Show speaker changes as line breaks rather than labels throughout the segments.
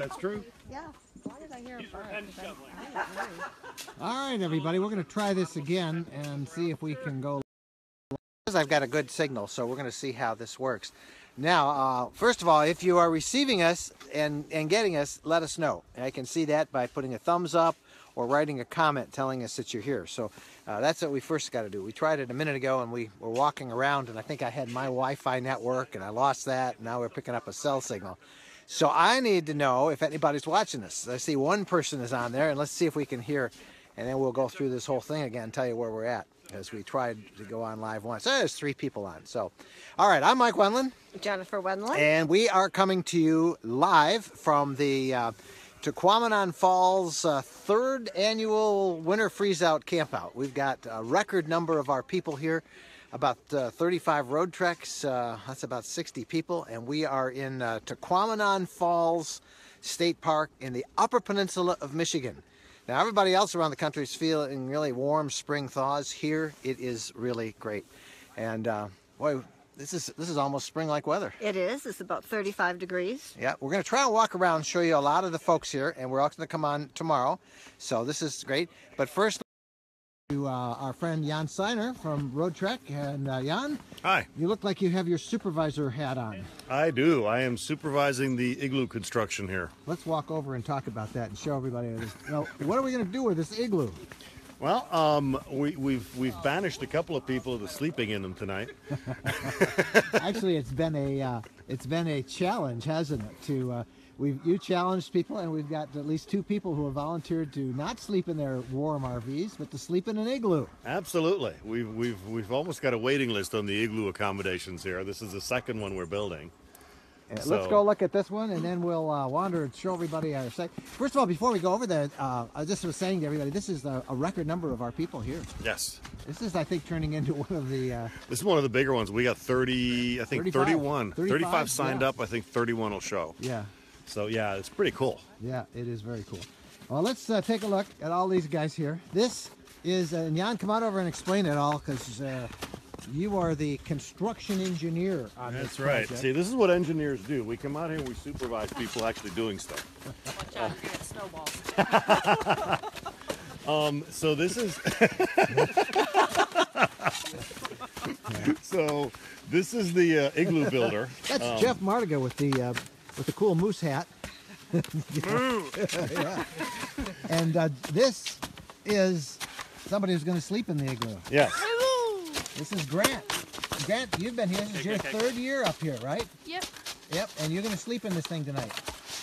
That's true.
Yeah. Why did I hear a fart?
All right, everybody, we're going to try this again and see if we can go. I've got a good signal, so we're going to see how this works. Now, first of all, if you are receiving us and getting us, let us know. And I can see that by putting a thumbs up or writing a comment telling us that you're here. So that's what we first got to do. We tried it a minute ago, and we were walking around, and I think I had my Wi-Fi network, and I lost that, and now we're picking up a cell signal. So I need to know if anybody's watching this. I see one person is on there, and let's see if we can hear, and then we'll go through this whole thing again and tell you where we're at, as we tried to go on live once. There's 3 people on. So, all right, I'm Mike Wendland.
Jennifer Wendland.
And we are coming to you live from the Tequamanon Falls 3rd annual Winter Freeze-Out Campout. We've got a record number of our people here, about 35 road treks. That's about 60 people, and we are in Tequamanon Falls State Park in the Upper Peninsula of Michigan. Now, everybody else around the country is feeling really warm spring thaws. Here, it is really great. And boy, this is almost spring-like weather.
It is. It's about 35 degrees.
Yeah, we're going to try and walk around and show you a lot of the folks here, and we're also going to come on tomorrow. So this is great. But first, to our friend Jan Seiner from Road Trek. And Jan,
Hi.
You look like you have your supervisor hat on.
I do. I am supervising the igloo construction here.
Let's walk over and talk about that and show everybody this. Now, what are we going to do with this igloo?
Well, we've banished a couple of people to sleeping in them tonight.
Actually, it's been a challenge, hasn't it? You challenged people, and we've got at least 2 people who have volunteered to not sleep in their warm RVs, but to sleep in an igloo.
Absolutely. We've almost got a waiting list on the igloo accommodations here. This is the 2nd one we're building.
Let's go look at this one, and then we'll wander and show everybody our site. First of all, before we go over there, I just was saying to everybody, this is a record number of our people here.
Yes.
This is, I think, turning into one of the...
This is one of the bigger ones. We got 30, I think 31. 35 signed up. I think 31 will show.
Yeah.
So, yeah, it's pretty cool.
Yeah, it is very cool. Well, let's take a look at all these guys here. This is... and Jan, come on over and explain it all, because... you are the construction engineer on this project.
That's right. See, this is what engineers do. We come out here and we supervise people actually doing stuff.
Watch out, you get snowballs.
So this is... So this is the igloo builder.
That's Jeff Mardiga with the cool moose hat. Yeah. And this is somebody who's going to sleep in the igloo.
Yes.
This is Grant. Grant, you've been here. This is your 3rd year up here, right?
Yep.
Yep. And you're going to sleep in this thing tonight.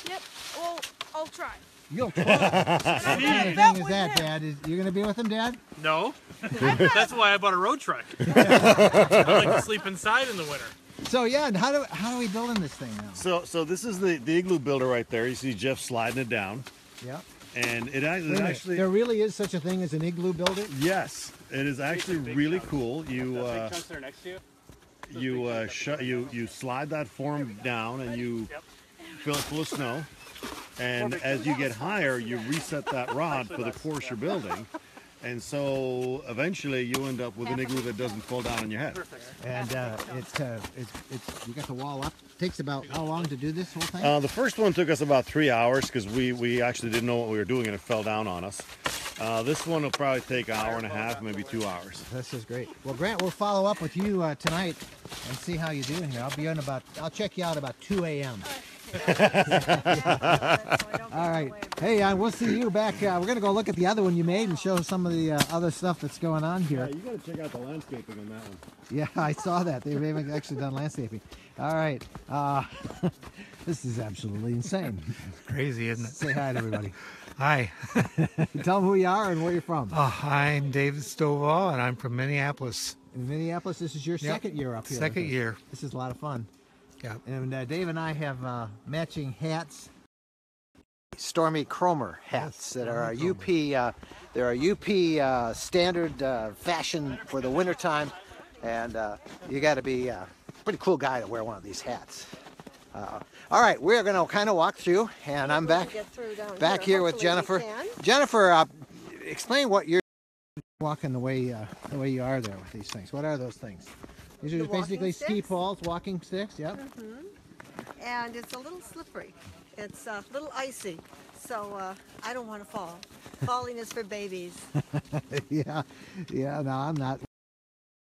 Yep. Well, I'll try.
You'll try. What kind of thing is that, Dad? You're going to be with him, Dad?
No. That's why I bought a road trek. I like to sleep inside in the winter.
So yeah, and how are we building this thing now?
So this is the igloo builder right there. You see Jeff sliding it down.
Yeah.
And it actually...
There really is such a thing as an igloo builder?
Yes. It is actually really cool. You
big chunks that are next to you?
you slide that form down and you fill it full of snow. And as you get higher, you reset that rod for the course you're building. And so eventually you end up with an igloo that doesn't fall down on your head.
And you got the wall up. It takes about how long to do this whole thing?
The first one took us about 3 hours because we actually didn't know what we were doing and it fell down on us. This one will probably take an hour and a half, maybe 2 hours.
This is great. Well, Grant, we'll follow up with you tonight and see how you're doing here. I'll check you out about 2 a.m. All right. Hey, we'll see you back. We're going to go look at the other one you made and show some of the other stuff that's going on here.
Yeah, you got to check out the landscaping on that one.
Yeah, I saw that. They've actually done landscaping. All right. This is absolutely insane.
Crazy, isn't it?
Say hi to everybody.
Hi.
Tell them who you are and where you're from.
I'm David Stovall, and I'm from Minneapolis.
In Minneapolis, this is your 2nd year up here.
2nd year.
This is a lot of fun.
Yeah.
And Dave and I have matching hats. Stormy Cromer hats that are UP. They're a UP standard fashion for the wintertime, and you got to be a pretty cool guy to wear one of these hats. All right, we're going to kind of walk through, and I'm back here with Jennifer. Jennifer, explain what you're walking the way you are there with these things. What are those things? These are basically ski poles, walking sticks. Yep.
And it's a little slippery. It's a little icy, so I don't want to fall. Falling is for babies.
Yeah, no, I'm not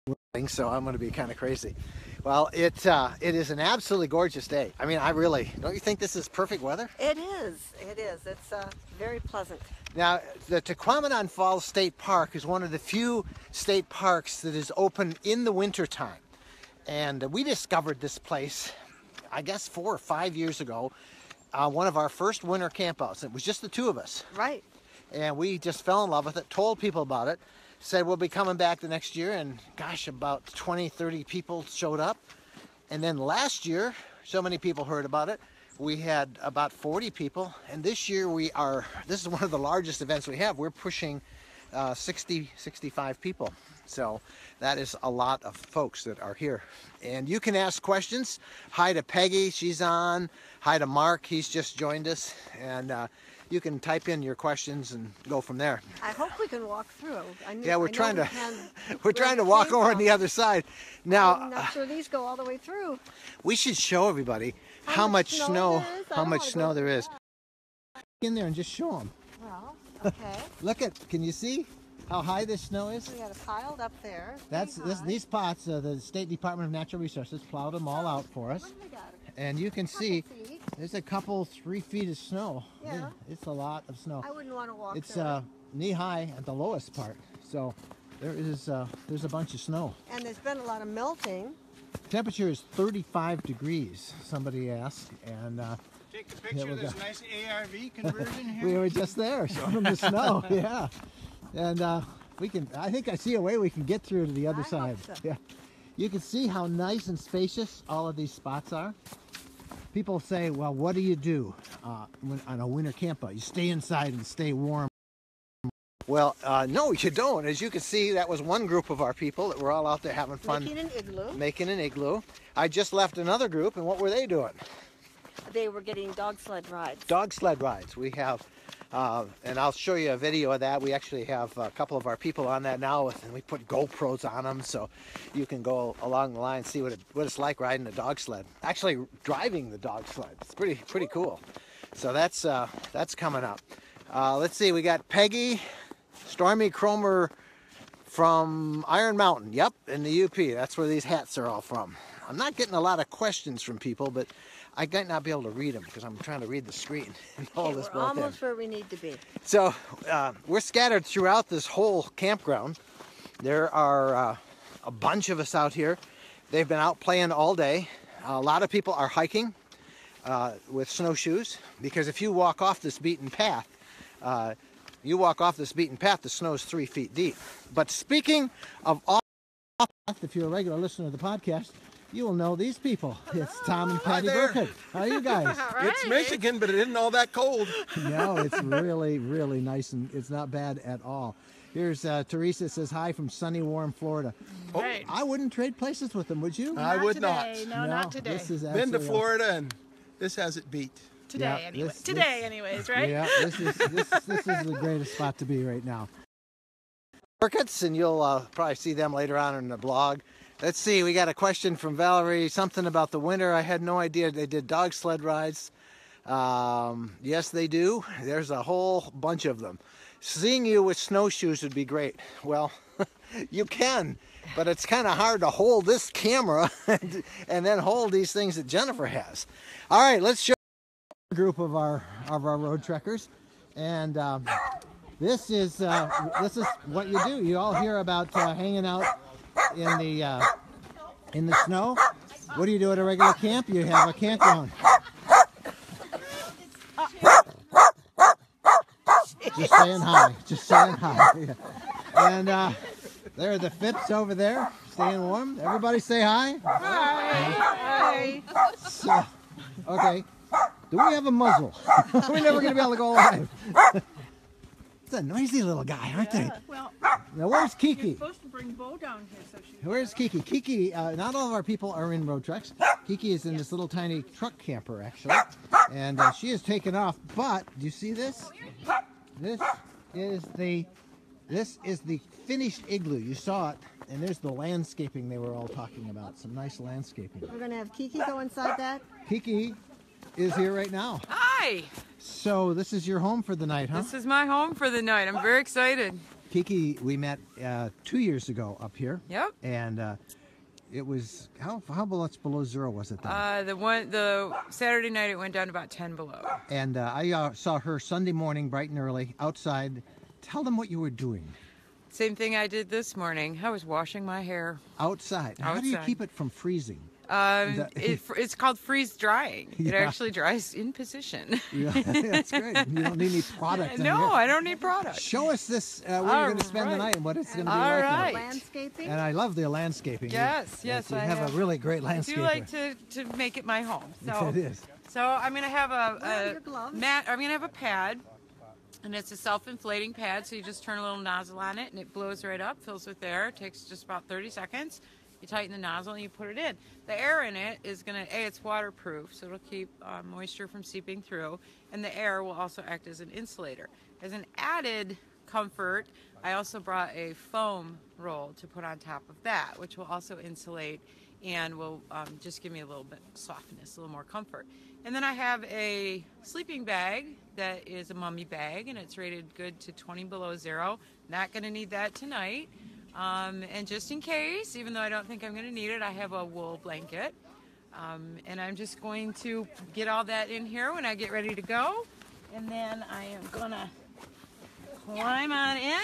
willing, so I'm going to be kind of crazy. Well, it is an absolutely gorgeous day. I mean, don't you think this is perfect weather?
It is. It's very pleasant.
Now, the Tequamanon Falls State Park is one of the few state parks that is open in the wintertime. And we discovered this place, I guess 4 or 5 years ago, one of our first winter campouts. It was just the two of us.
Right.
And we just fell in love with it, told people about it, said we'll be coming back the next year, and gosh, about 20, 30 people showed up. And then last year, so many people heard about it, we had about 40 people, and this year this is one of the largest events we have. We're pushing 60, 65 people. So that is a lot of folks that are here. And you can ask questions. Hi to Peggy, she's on. Hi to Mark, he's just joined us. And you can type in your questions and go from there.
I hope we can walk through.
We're trying to walk over on the other side. Now,
I'm not sure these go all the way through.
we should show everybody how much snow there is. In there and just show them.
Well, okay.
Can you see how high this snow is?
We got it piled up there.
These pots, the State Department of Natural Resources plowed them all out for us. And you can see there's a couple 3 feet of snow.
Yeah.
It's a lot of snow.
I wouldn't want to walk
It's
there.
knee high at the lowest part. So there's a bunch of snow.
And there's been a lot of melting.
Temperature is 35 degrees, somebody asked. And
Take a picture of this nice ARV conversion here.
we were just there showing them the snow. Yeah. And I think I see a way we can get through to the other side.
Hope so.
Yeah. You can see how nice and spacious all of these spots are. People say, well, what do you do on a winter campout? You stay inside and stay warm. Well, no, you don't. As you can see, that was one group of our people that were all out there having fun. Making an igloo. I just left another group, and what were they doing?
They were getting dog sled rides.
Dog sled rides. We have, and I'll show you a video of that. We actually have a couple of our people on that now, and we put GoPros on them, so you can go along the line and see what it's like riding a dog sled. Actually, driving the dog sled. It's pretty cool. So that's coming up. Let's see. We got Peggy, Stormy Cromer from Iron Mountain. Yep, in the UP. That's where these hats are all from. I'm not getting a lot of questions from people, but I might not be able to read them because I'm trying to read the screen and all this
We're almost where we need to be.
So we're scattered throughout this whole campground. There are a bunch of us out here. They've been out playing all day. A lot of people are hiking with snowshoes, because if you walk off this beaten path, the snow is 3 feet deep. But speaking of off path, if you're a regular listener to the podcast, you will know these people. Hello. It's Tom and Patty Burkett. How are you guys?
Right. It's Michigan, but it isn't all that cold.
No, it's really, really nice, and it's not bad at all. Here's Teresa says hi from sunny, warm Florida.
Oh,
Right.
I wouldn't trade places with them, would you?
I would
today.
not.
No, not today.
This is
Been to
absolutely
Florida, and this has it beat.
Today,
Yeah,
anyway.
this-
Today, anyways, right?
Yeah, this is the greatest spot to be right now. Burkett's, and you'll probably see them later on in the blog. Let's see, we got a question from Valerie, something about the winter. I had no idea they did dog sled rides. Yes, they do. There's a whole bunch of them. Seeing you with snowshoes would be great. Well, you can, but it's kind of hard to hold this camera and then hold these things that Jennifer has. All right, let's show a group of our road trekkers, and this is what you do. You all hear about hanging out in the snow. What do you do at a regular camp? You have a campground. Just saying hi. Just saying hi. Yeah. And there are the Phipps over there, staying warm. Everybody say hi.
Hi.
So, okay. Do we have a muzzle? We're never going to be able to go live. It's a noisy little guy, aren't they?
Well,
Now, where's Kiki?
you're supposed to bring Bo down here so she.
Where's Kiki? Kiki, not all of our people are in road trucks. Kiki is in this little tiny truck camper, actually. And she has taken off, but do you see this? This is the finished igloo. You saw it, and there's the landscaping they were all talking about. Some nice landscaping.
We're going to have Kiki go inside that.
Kiki, is here right now.
Hi.
So this is your home for the night, huh?
This is my home for the night. I'm very excited.
Kiki, we met 2 years ago up here.
Yep.
And it was, how much below zero was it then?
The Saturday night it went down to about 10 below.
And I saw her Sunday morning bright and early outside. Tell them what you were doing.
Same thing I did this morning. I was washing my hair.
Outside. How do you keep it from freezing?
It's called freeze drying.
Yeah.
It actually dries in position.
Yeah, that's great. You don't need any product.
No, I don't need product.
Show us this, where you're going to spend the night and what it's going to be
All
like.
right.
Landscaping.
And I love the landscaping.
Yes,
you
I
have a really great
I
landscape.
do like to make it my home. So
it is.
So I'm going to have
your
a
gloves?
mat. I'm going to have a pad. And it's a self-inflating pad, so you just turn a little nozzle on it, and it blows right up, fills with air. It takes just about 30 seconds. You tighten the nozzle, and you put it in. The air in it is going to, it's waterproof, so it'll keep moisture from seeping through. And the air will also act as an insulator. As an added comfort, I also brought a foam roll to put on top of that, which will also insulate and will just give me a little bit of softness, a little more comfort. And then I have a sleeping bag that is a mummy bag, and it's rated good to 20 below zero. Not going to need that tonight. And just in case, even though I don't think I'm going to need it, I have a wool blanket. And I'm just going to get all that in here when I get ready to go. And then I am going to climb on in,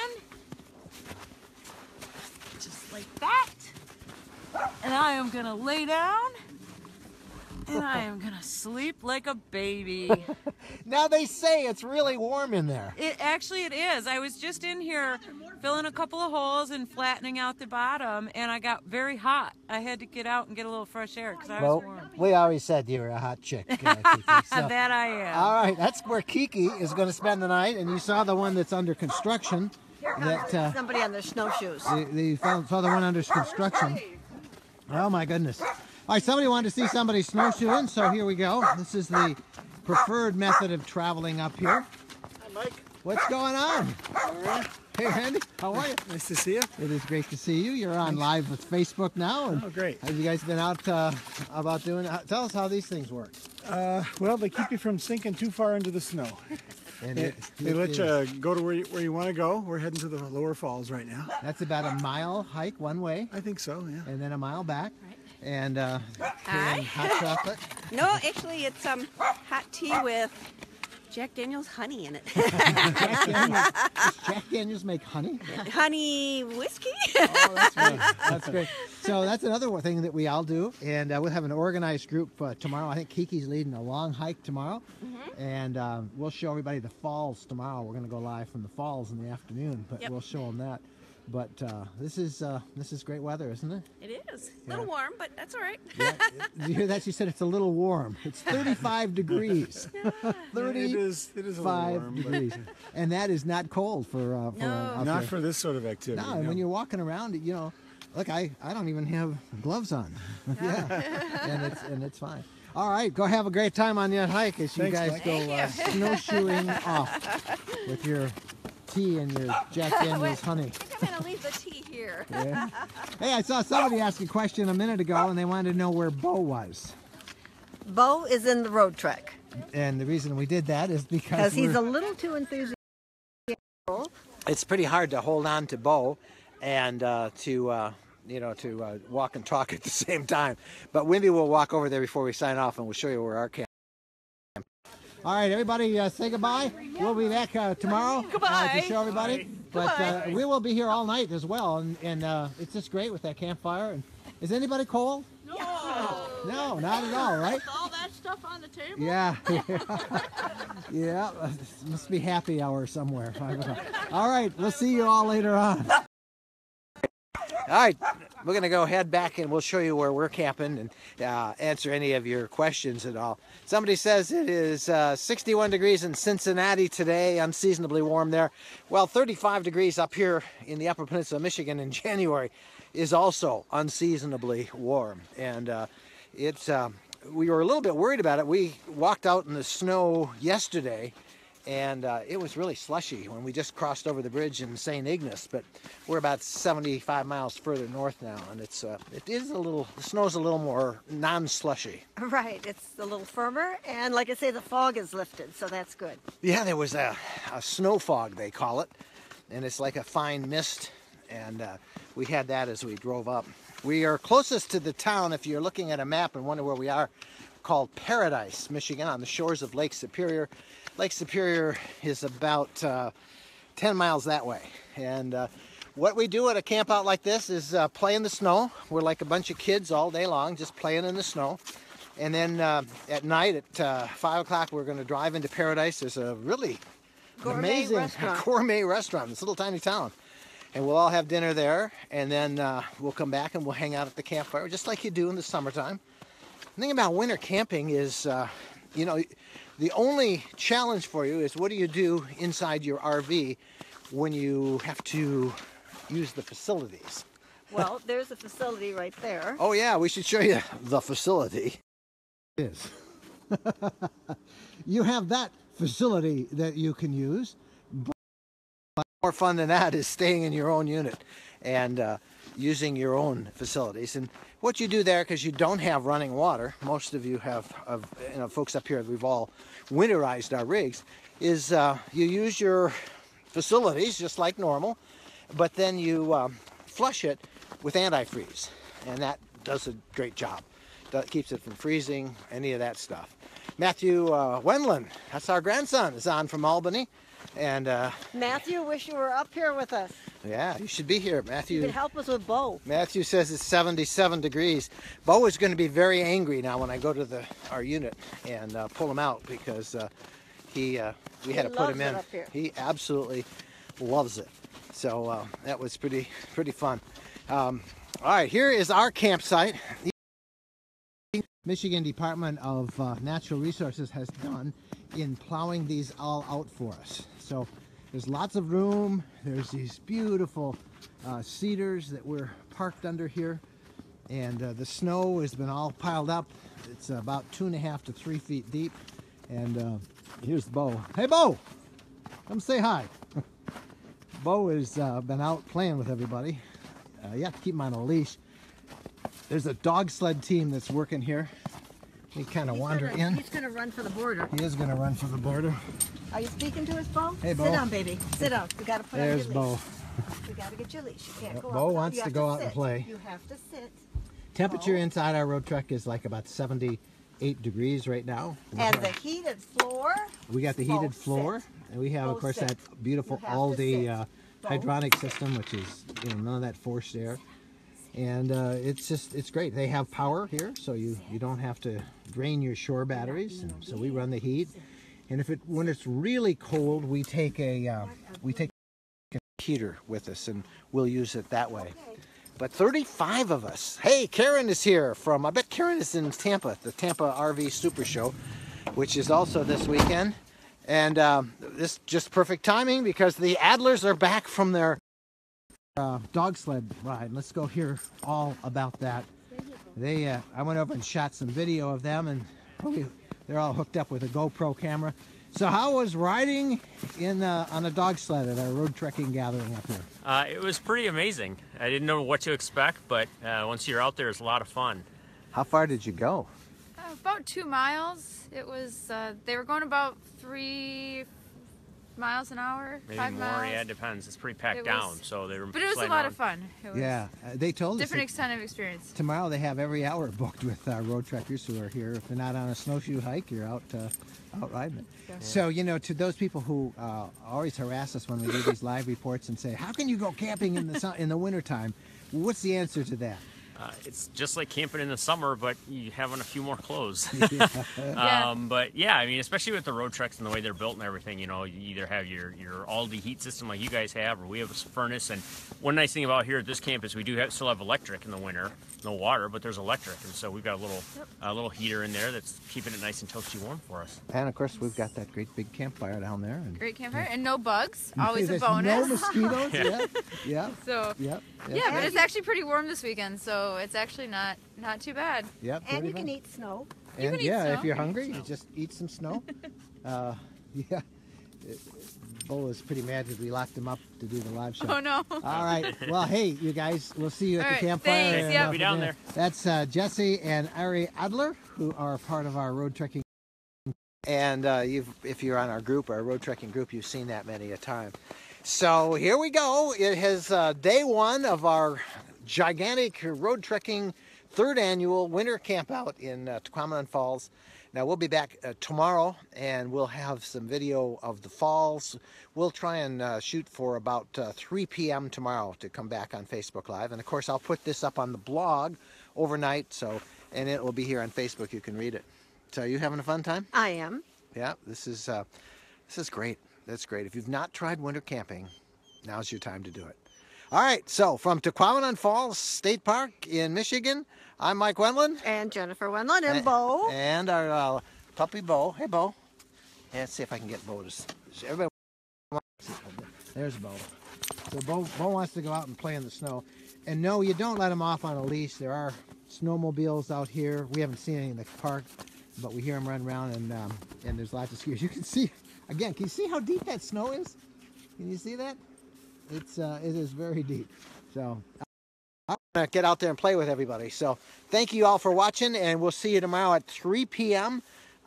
just like that. And I am going to lay down. And I am going to sleep like a baby.
Now they say it's really warm in there.
It is. I was just in here filling a couple of holes and flattening out the bottom, and I got very hot. I had to get out and get a little fresh air because I was warm.
We always said you were a hot chick, Kiki. So,
that I am.
all right, that's where Kiki is going to spend the night, and you saw the one that's under construction. That
Somebody on their snowshoes.
you saw the one under construction. Oh my goodness. All right, somebody wanted to see somebody snowshoeing, so here we go. This is the preferred method of traveling up here.
Hi, Mike.
What's going on?
All right.
Hey, Randy. How are you?
Nice to see you.
It is great to see you. You're on live with Facebook now. And
Oh, great.
have you guys been out about doing it? Tell us how these things work.
Well, they keep you from sinking too far into the snow.
And
They let you go to where you want to go. We're heading to the lower falls right now.
That's about a mile hike one way,
I think so, yeah.
and then a mile back. And
Hi.
hot chocolate.
No, actually, it's hot tea with Jack Daniel's honey in it.
Does Jack Daniels make honey?
Honey whiskey?
Oh, that's great. That's great. So that's another thing that we all do, and we'll have an organized group tomorrow. I think Kiki's leading a long hike tomorrow, and we'll show everybody the falls tomorrow. We're going to go live from the falls in the afternoon, but we'll show them that. But this is great weather, isn't it?
It is. A little warm, but that's all right.
Yeah. Did you hear that? She said it's a little warm. It's 35 degrees. 35
It is a little warm,
degrees. And that is not cold for out
Not
there.
for this sort of activity.
No, and when you're walking around, you know, look, I don't even have gloves on. Yeah, and it's fine. All right, go have a great time on that hike as you guys go snowshoeing off with your tea and your Jack Daniel's honey.
I think I'm going to leave the tea here.
Yeah. Hey, I saw somebody ask a question a minute ago, and they wanted to know where Bo was.
Bo is in the road trek.
And the reason we did that is
Because he's a little too enthusiastic.
It's pretty hard to hold on to Bo and to walk and talk at the same time. But Wendy will walk over there before we sign off, and we'll show you where our camp. All right, everybody, say goodbye. We'll be back tomorrow to show everybody. But we will be here all night as well, and it's just great with that campfire. And is anybody cold? No, not at all, right?
All that stuff on the table?
Yeah. Yeah, must be happy hour somewhere. All right, we'll see you all later on. All right, we're going to go head back and we'll show you where we're camping and answer any of your questions at all. Somebody says it is 61 degrees in Cincinnati today, unseasonably warm there. Well, 35 degrees up here in the Upper Peninsula of Michigan in January is also unseasonably warm. And we were a little bit worried about it. We walked out in the snow yesterday, and it was really slushy when we just crossed over the bridge in St. Ignace, but we're about 75 miles further north now, and it is a little, the snow's a little more non-slushy.
Right, it's a little firmer, and like I say, the fog is lifted, so that's good.
Yeah, there was a snow fog, they call it, and it's like a fine mist, and we had that as we drove up. We are closest to the town, if you're looking at a map and wonder where we are, called Paradise, Michigan, on the shores of Lake Superior. Lake Superior is about 10 miles that way. And what we do at a camp out like this is play in the snow. We're like a bunch of kids all day long, just playing in the snow. And then at night at 5 o'clock, we're going to drive into Paradise. There's a really amazing gourmet restaurant in this little tiny town. And we'll all have dinner there. And then we'll come back and we'll hang out at the campfire, just like you do in the summertime. The thing about winter camping is, you know, the only challenge for you is what do you do inside your RV when you have to use the facilities?
Well, there's a facility right there.
Oh yeah, we should show you the facility.
It is. You have that facility that you can use.
But more fun than that is staying in your own unit and using your own facilities. And what you do there, because you don't have running water, most of you have, you know, folks up here, we've all winterized our rigs, is you use your facilities just like normal, but then you flush it with antifreeze, and that does a great job. That keeps it from freezing, any of that stuff. Matthew Wendland, that's our grandson, is on from Albany. And
Matthew, wish you were up here with us.
Yeah, you should be here, Matthew.
You could help us with Bo.
Matthew says it's 77 degrees. Bo is going to be very angry now when I go to our unit and pull him out because we had to put him in.
Up here.
He absolutely loves it. So that was pretty fun. All right, here is our campsite.
Michigan Department of Natural Resources has done in plowing these all out for us. So there's lots of room. There's these beautiful cedars that we're parked under here, and the snow has been all piled up. It's about 2.5 to 3 feet deep. And here's Bo. Hey Bo, come say hi. Bo has been out playing with everybody. You have to keep him on a leash. There's a dog sled team that's working here. He kind of wander in.
He's going to run for the border.
He is going to run for the border.
Are you speaking to us, Bo?
Hey, Bo.
Sit down, baby. Sit down. We got to put on your leash.
There's Bo.
We got to get your leash. You can't go out.
Bo wants to go out and play.
You have to sit.
Temperature inside our road truck is like about 78 degrees right now.
And the heated floor.
We got the heated floor, and we have, of course, that beautiful Aldi hydronic system, which is, you know, none of that forced air. And it's great. They have power here, so you don't have to drain your shore batteries. And so we run the heat. And when it's really cold, we take a
heater with us, and we'll use it that way. But 35 of us. Hey, Karen is here from, I bet Karen is in Tampa, the Tampa RV Super Show, which is also this weekend. And this just perfect timing because the Adlers are back from their
dog sled ride. Let's go hear all about that. I went over and shot some video of them, and they're all hooked up with a GoPro camera. So how was riding on a dog sled at our road trekking gathering up here?
It was pretty amazing. I didn't know what to expect, but once you're out there, it's a lot of fun.
How far did you go?
About 2 miles. It was, they were going about 3 miles an hour,
Maybe
5
more,
miles.
Yeah, it depends. It's pretty packed down, so they were.
But it was a lot of fun. It was
they told us
different kind of experience.
Tomorrow they have every hour booked with road trekkers who are here. If they're not on a snowshoe hike, you're out riding it. Yeah. So, you know, to those people who always harass us when we do these live reports and say, how can you go camping in the wintertime? What's the answer to that?
It's just like camping in the summer, but you have on a few more clothes.
Yeah.
But yeah, I mean, especially with the road trucks and the way they're built and everything, you know, you either have your Aldi heat system like you guys have, or we have a furnace. And one nice thing about here at this camp is we do still have electric in the winter. No water, but there's electric, and so we've got a little heater in there that's keeping it nice and toasty warm for us.
And of course, we've got that great big campfire down there.
Great campfire, and no bugs. Always a bonus.
No mosquitoes. Yeah.
So yeah, but it's actually pretty warm this weekend, so it's actually not too bad.
Yep.
And you can eat snow.
And if you're hungry, you just eat some snow. Yeah.
Bo is pretty mad because we locked him up to do the live show.
Oh no.
All right. Well, hey, you guys, we'll see you at
All
the
right,
campfire.
thanks,
and,
yep.
Be down there.
That's Jesse and Ari Adler, who are part of our road trekking. And if you're on our group, our road trekking group, you've seen that many a time. So here we go. It is day one of our gigantic road trekking 3rd annual winter campout in Tequamanon Falls. Now we'll be back tomorrow, and we'll have some video of the falls. We'll try and shoot for about 3 p.m. tomorrow to come back on Facebook Live. And of course, I'll put this up on the blog overnight, and it will be here on Facebook. You can read it. So, are you having a fun time?
I am.
Yeah, this is great. That's great. If you've not tried winter camping, now's your time to do it. All right, so from Tequamanon Falls State Park in Michigan, I'm Mike Wendland.
And Jennifer Wendland and Bo.
And our puppy Bo. Hey, Bo. Yeah, let's see if I can get Bo to... Everybody... There's Bo. So Bo wants to go out and play in the snow. And no, you don't let him off on a leash. There are snowmobiles out here. We haven't seen any in the park, but we hear them run around, and there's lots of skiers. You can see, again, can you see how deep that snow is? Can you see that? It is very deep. So I'm going to get out there and play with everybody. So thank you all for watching, and we'll see you tomorrow at 3 p.m.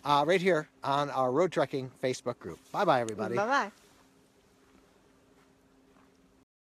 Right here on our Road Trekking Facebook group. Bye-bye, everybody.
Bye-bye.